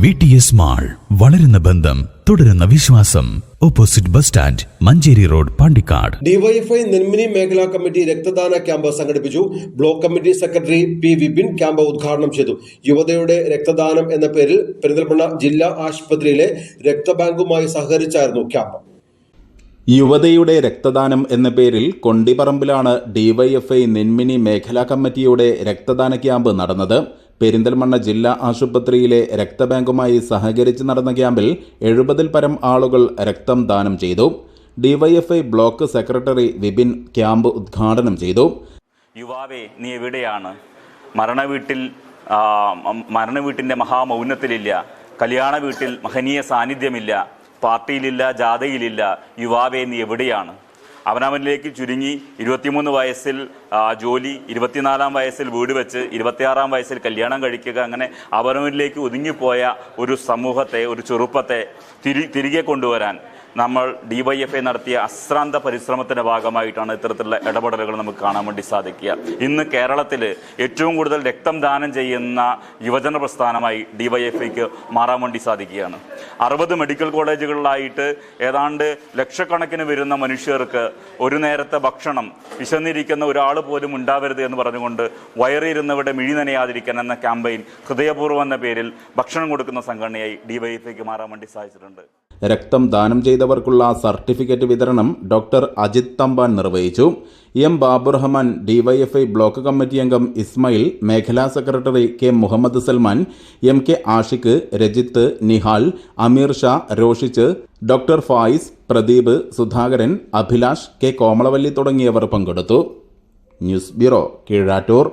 VTS mall, വളരുന്ന ബന്ധം, തുടരുന്ന വിശ്വാസം. Opposite bus stand, Manjeri road, Pandikkad. DYFI Nenmini മേഖലാ കമ്മിറ്റി രക്തദാന ക്യാമ്പ് സംഘടിപ്പിച്ചു. Block committee secretary P Vipin camp ഉദ്ഘാടനം ചെയ്തു. യുവതയുടെ രക്തദാനം എന്ന പേരിൽ പെരിന്തൽമണ്ണ ജില്ലാ ആശുപത്രിയിലെ രക്തബാങ്കുമായി സഹകരിച്ചായിരുന്നു ക്യാമ്പ്. യുവതയുടെ രക്തദാനം എന്ന പേരിൽ കൊണ്ടിപ്പറമ്പിലാണ് ഡിവൈഎഫ്ഐ നെന്മിനി മേഖലാ കമ്മിറ്റിയുടെ രക്തദാന ക്യാമ്പ് നടന്നത്. പെരിന്തൽമണ്ണ ജില്ലാ ആശുപത്രിയിലെ രക്തബാങ്കുമായി സഹകരിച്ച് നടന്ന ക്യാമ്പിൽ 70-ൽ പരം ആളുകൾ രക്തം ദാനം ചെയ്തു. DYFI block secretary Vipin camp ഉദ്ഘാടനം ചെയ്തു. യുവാവേ, നീ എവിടെയാണ്? മരണവീട്ടിൻ്റെ മഹാമൗനത്തിലില്ല, കല്യാണ വീട്ടിൽ മഹനീയ സാന്നിധ്യമില്ല, പാർട്ടിയിലില്ല, ജാഥയിലില്ല. യുവാവേ, നീ എവിടെയാണ്? അവനവനിലേക്ക് ചുരുങ്ങി 23 വയസ്സിൽ ജോലി, 24-ാം വയസ്സിൽ വീട് വെച്ച്, 26-ാം വയസ്സിൽ കല്യാണം കഴിക്കുക, അങ്ങനെ അവനവനിലേക്ക് ഒതുങ്ങിപ്പോയ ഒരു സമൂഹത്തെ, ഒരു ചെറുപ്പത്തെ തിരികെ കൊണ്ടുവരാൻ നമ്മൾ ഡിവൈഎഫ്ഐ നടത്തിയ അശ്രാന്ത പരിശ്രമത്തിൻ്റെ ഭാഗമായിട്ടാണ് ഇത്തരത്തിലുള്ള ഇടപെടലുകൾ നമുക്ക് കാണാൻ വേണ്ടി സാധിക്കുക. ഇന്ന് കേരളത്തിൽ ഏറ്റവും കൂടുതൽ രക്തം ദാനം ചെയ്യുന്ന യുവജന പ്രസ്ഥാനമായി ഡിവൈഎഫ്ഐക്ക് മാറാൻ വേണ്ടി സാധിക്കുകയാണ്. 60 മെഡിക്കൽ കോളേജുകളിലായിട്ട് ഏതാണ്ട് ലക്ഷക്കണക്കിന് വരുന്ന മനുഷ്യർക്ക് ഒരു നേരത്തെ ഭക്ഷണം, വിശന്നിരിക്കുന്ന ഒരാൾ പോലും ഉണ്ടാവരുത് എന്ന് പറഞ്ഞുകൊണ്ട് വയറിയിരുന്നവരുടെ മിഴി നനയാതിരിക്കാൻ എന്ന ക്യാമ്പയിൻ ഹൃദയപൂർവ്വം എന്ന പേരിൽ ഭക്ഷണം കൊടുക്കുന്ന സംഘടനയായി ഡിവൈഎഫ്ഐക്ക് മാറാൻ വേണ്ടി സാധിച്ചിട്ടുണ്ട്. രക്തം ദാനം ചെയ്തവർക്കുള്ള സർട്ടിഫിക്കറ്റ് വിതരണം ഡോക്ടർ അജിത് തമ്പാൻ നിർവഹിച്ചു. M Baburahman, DYFI block committee അംഗം ഇസ്മായിൽ, മേഖലാ secretary K Muhammad Salman, M K Ashiq, Rajith, Nihal, Ameer Shah, Roshich, doctor Fayis, Pradeep, Sudhakaran, Abhilash, K Komalavalli തുടങ്ങിയവർ പങ്കെടുത്തു. News bureau, Keezhattoor.